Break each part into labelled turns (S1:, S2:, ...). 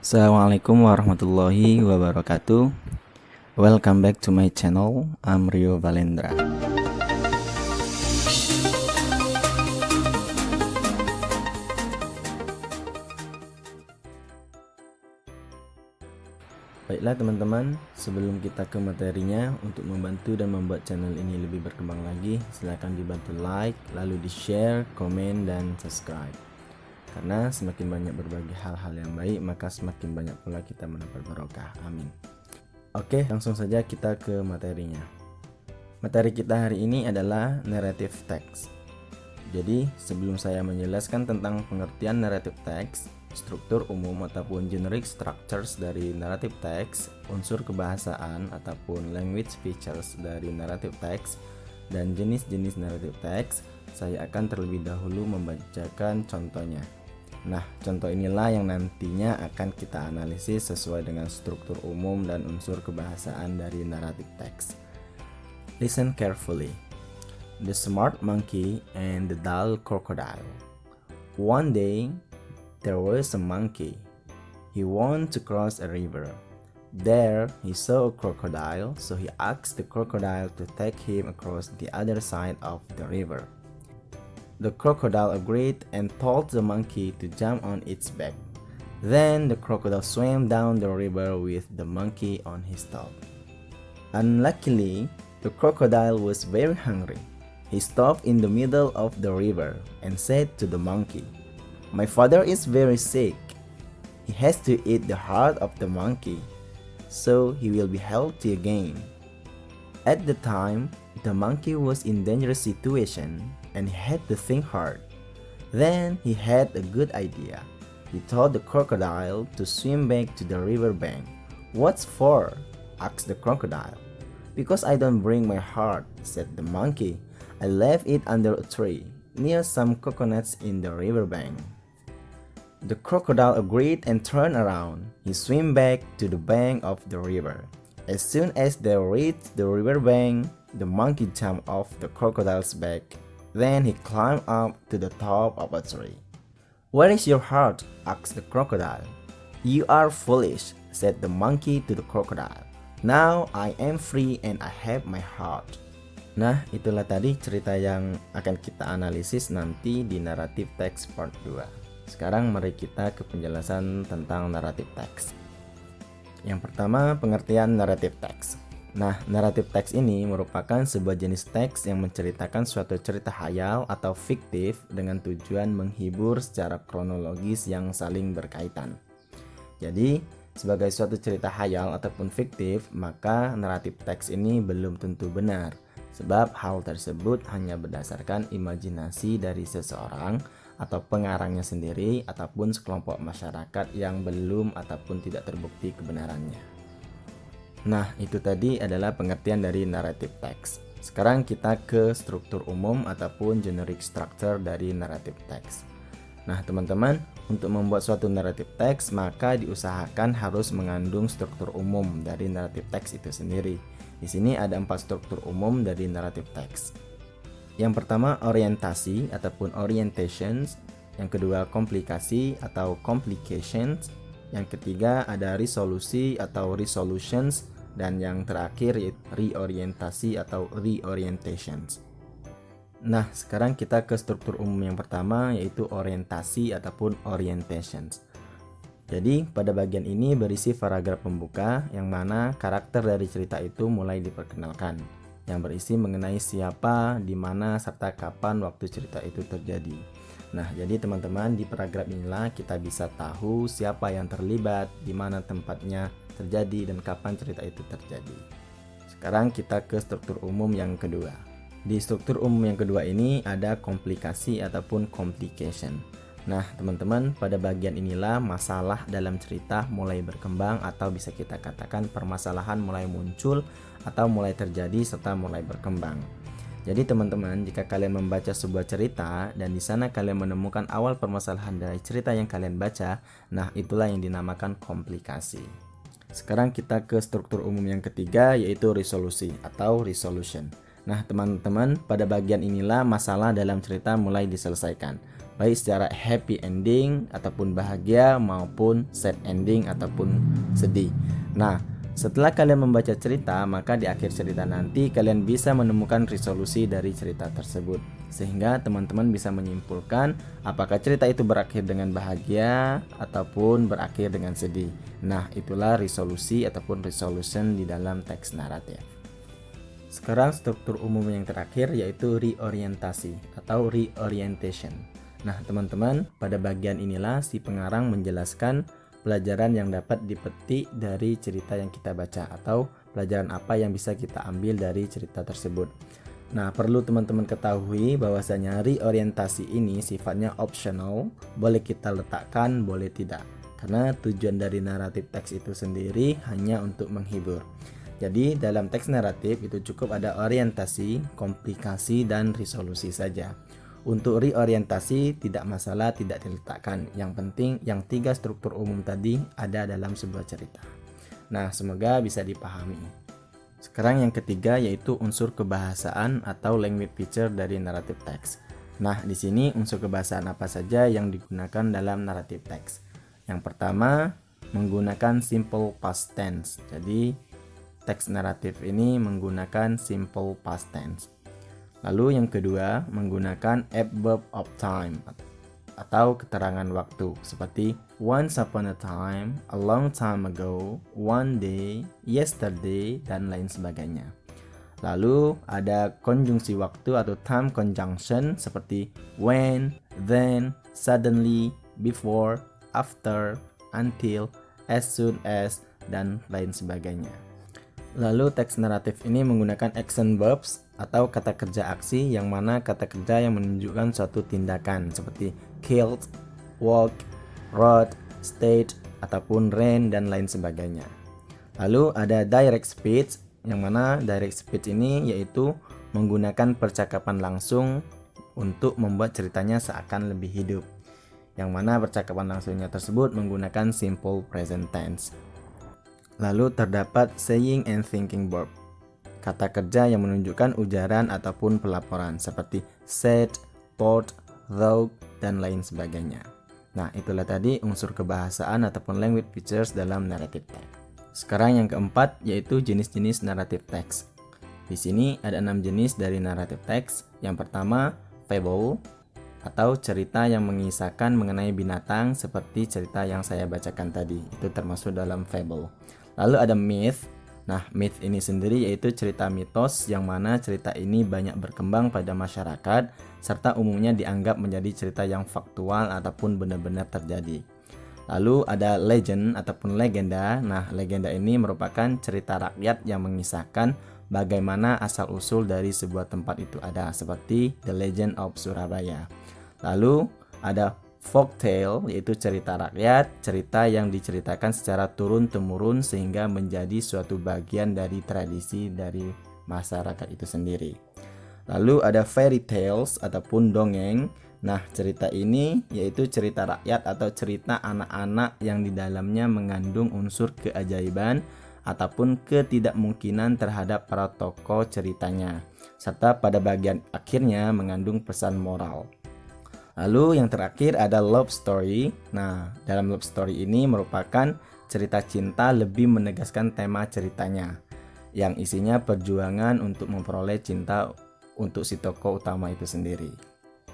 S1: Assalamualaikum warahmatullahi wabarakatuh. Welcome back to my channel. I'm Rio Valendra. Baiklah teman-teman, sebelum kita ke materinya, untuk membantu dan membuat channel ini lebih berkembang lagi, silahkan dibantu like, lalu di share, komen, dan subscribe. Karena semakin banyak berbagi hal-hal yang baik, maka semakin banyak pula kita mendapat barokah. Amin. Oke, langsung saja kita ke materinya. Materi kita hari ini adalah narrative text. Jadi, sebelum saya menjelaskan tentang pengertian narrative text, struktur umum ataupun generic structures dari narrative text, unsur kebahasaan ataupun language features dari narrative text, dan jenis-jenis narrative text, saya akan terlebih dahulu membacakan contohnya. Nah, contoh inilah yang nantinya akan kita analisis sesuai dengan struktur umum dan unsur kebahasaan dari narrative text. Listen carefully. The smart monkey and the dull crocodile. One day, there was a monkey. He wanted to cross a river. There, he saw a crocodile, so he asked the crocodile to take him across the other side of the river. The crocodile agreed and told the monkey to jump on its back. Then the crocodile swam down the river with the monkey on his top. Unluckily, the crocodile was very hungry. He stopped in the middle of the river and said to the monkey, "My father is very sick. He has to eat the heart of the monkey, so he will be healthy again." At the time, the monkey was in dangerous situation and he had to think hard. Then he had a good idea. He told the crocodile to swim back to the river bank. "What for?" asked the crocodile. "Because I don't bring my heart," said the monkey. "I left it under a tree, near some coconuts in the river bank." The crocodile agreed and turned around. He swam back to the bank of the river. As soon as they reached the river bank, the monkey jumped off the crocodile's back. Then he climbed up to the top of a tree. "Where is your heart?" asked the crocodile. "You are foolish," said the monkey to the crocodile. "Now I am free and I have my heart." Nah, itulah tadi cerita yang akan kita analisis nanti di narrative text part 2. Sekarang mari kita ke penjelasan tentang narrative text. Yang pertama, pengertian narrative text. Nah, narrative text ini merupakan sebuah jenis teks yang menceritakan suatu cerita hayal atau fiktif dengan tujuan menghibur secara kronologis yang saling berkaitan. Jadi, sebagai suatu cerita hayal ataupun fiktif, maka narrative text ini belum tentu benar, sebab hal tersebut hanya berdasarkan imajinasi dari seseorang atau pengarangnya sendiri ataupun sekelompok masyarakat yang belum ataupun tidak terbukti kebenarannya. Nah, itu tadi adalah pengertian dari narrative text. Sekarang kita ke struktur umum ataupun generic structure dari narrative text. Nah, teman-teman, untuk membuat suatu narrative text, maka diusahakan harus mengandung struktur umum dari narrative text itu sendiri. Di sini ada 4 struktur umum dari narrative text. Yang pertama, orientasi ataupun orientations. Yang kedua, komplikasi atau complications. Yang ketiga ada resolusi atau resolutions, dan yang terakhir reorientasi atau reorientations. Nah, sekarang kita ke struktur umum yang pertama, yaitu orientasi ataupun orientations. Jadi pada bagian ini berisi paragraf pembuka yang mana karakter dari cerita itu mulai diperkenalkan, yang berisi mengenai siapa, di mana, serta kapan waktu cerita itu terjadi. Nah, jadi teman-teman, di paragraf inilah kita bisa tahu siapa yang terlibat, di mana tempatnya terjadi, dan kapan cerita itu terjadi. Sekarang kita ke struktur umum yang kedua. Di struktur umum yang kedua ini ada komplikasi ataupun complication. Nah, teman-teman, pada bagian inilah masalah dalam cerita mulai berkembang atau bisa kita katakan permasalahan mulai muncul atau mulai terjadi serta mulai berkembang. Jadi teman-teman, jika kalian membaca sebuah cerita dan di sana kalian menemukan awal permasalahan dari cerita yang kalian baca, nah itulah yang dinamakan komplikasi. Sekarang kita ke struktur umum yang ketiga, yaitu resolusi atau resolution. Nah teman-teman, pada bagian inilah masalah dalam cerita mulai diselesaikan. baik secara happy ending ataupun bahagia maupun sad ending ataupun sedih. Nah, setelah kalian membaca cerita, maka di akhir cerita nanti kalian bisa menemukan resolusi dari cerita tersebut, sehingga teman-teman bisa menyimpulkan apakah cerita itu berakhir dengan bahagia ataupun berakhir dengan sedih. Nah, itulah resolusi ataupun resolution di dalam teks naratif. Sekarang struktur umum yang terakhir yaitu reorientasi atau reorientation. Nah, teman-teman, pada bagian inilah si pengarang menjelaskan pelajaran yang dapat dipetik dari cerita yang kita baca atau pelajaran apa yang bisa kita ambil dari cerita tersebut. Nah, perlu teman-teman ketahui bahwasanya reorientasi ini sifatnya optional, boleh kita letakkan, boleh tidak. Karena tujuan dari naratif teks itu sendiri hanya untuk menghibur. Jadi, dalam teks naratif itu cukup ada orientasi, komplikasi, dan resolusi saja. Untuk reorientasi tidak masalah tidak diletakkan. Yang penting yang 3 struktur umum tadi ada dalam sebuah cerita. Nah, semoga bisa dipahami. Sekarang yang ketiga yaitu unsur kebahasaan atau language feature dari naratif teks. Nah, di sini unsur kebahasaan apa saja yang digunakan dalam naratif teks. Yang pertama, menggunakan simple past tense. Jadi, teks naratif ini menggunakan simple past tense. Lalu yang kedua, menggunakan adverb of time atau keterangan waktu seperti once upon a time, a long time ago, one day, yesterday, dan lain sebagainya. Lalu ada konjungsi waktu atau time conjunction seperti when, then, suddenly, before, after, until, as soon as, dan lain sebagainya. Lalu teks naratif ini menggunakan action verbs atau kata kerja aksi yang mana kata kerja yang menunjukkan suatu tindakan seperti killed, walk, wrote, stayed, ataupun ran, dan lain sebagainya. Lalu ada direct speech yang mana direct speech ini yaitu menggunakan percakapan langsung untuk membuat ceritanya seakan lebih hidup. Yang mana percakapan langsungnya tersebut menggunakan simple present tense. Lalu terdapat saying and thinking verb, kata kerja yang menunjukkan ujaran ataupun pelaporan seperti said, thought, thought, dan lain sebagainya. Nah, itulah tadi unsur kebahasaan ataupun language features dalam narrative text. Sekarang yang keempat yaitu jenis-jenis narrative text. Di sini ada 6 jenis dari narrative text. Yang pertama, fable atau cerita yang mengisahkan mengenai binatang seperti cerita yang saya bacakan tadi. Itu termasuk dalam fable. Lalu ada myth. Nah, myth ini sendiri yaitu cerita mitos yang mana cerita ini banyak berkembang pada masyarakat serta umumnya dianggap menjadi cerita yang faktual ataupun benar-benar terjadi. Lalu ada legend ataupun legenda. Nah, legenda ini merupakan cerita rakyat yang mengisahkan bagaimana asal-usul dari sebuah tempat itu ada, seperti The Legend of Surabaya. Lalu ada folktale, yaitu cerita rakyat, cerita yang diceritakan secara turun-temurun sehingga menjadi suatu bagian dari tradisi dari masyarakat itu sendiri. Lalu ada fairy tales ataupun dongeng. Nah, cerita ini yaitu cerita rakyat atau cerita anak-anak yang di dalamnya mengandung unsur keajaiban ataupun ketidakmungkinan terhadap para tokoh ceritanya, serta pada bagian akhirnya mengandung pesan moral. Lalu yang terakhir ada love story. Nah, dalam love story ini merupakan cerita cinta lebih menegaskan tema ceritanya, yang isinya perjuangan untuk memperoleh cinta untuk si tokoh utama itu sendiri.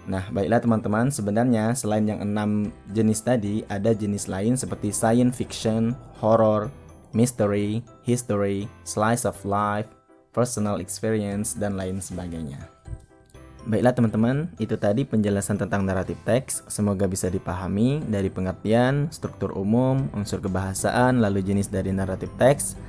S1: Nah, baiklah teman-teman, sebenarnya selain yang 6 jenis tadi, ada jenis lain seperti science fiction, horror, mystery, history, slice of life, personal experience, dan lain sebagainya. Baiklah teman-teman, itu tadi penjelasan tentang naratif teks. Semoga bisa dipahami dari pengertian, struktur umum, unsur kebahasaan, lalu jenis dari naratif teks.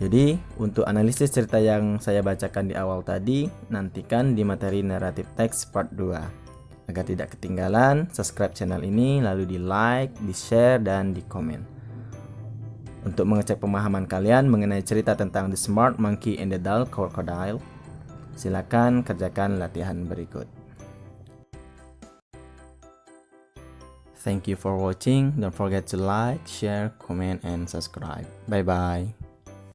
S1: Jadi, untuk analisis cerita yang saya bacakan di awal tadi, nantikan di materi naratif teks part 2. Agar tidak ketinggalan, subscribe channel ini, lalu di like, di share, dan di komen. Untuk mengecek pemahaman kalian mengenai cerita tentang The Smart Monkey and the Dull Crocodile, silakan kerjakan latihan berikut. Thank you for watching. Don't forget to like, share, comment, and subscribe. Bye bye.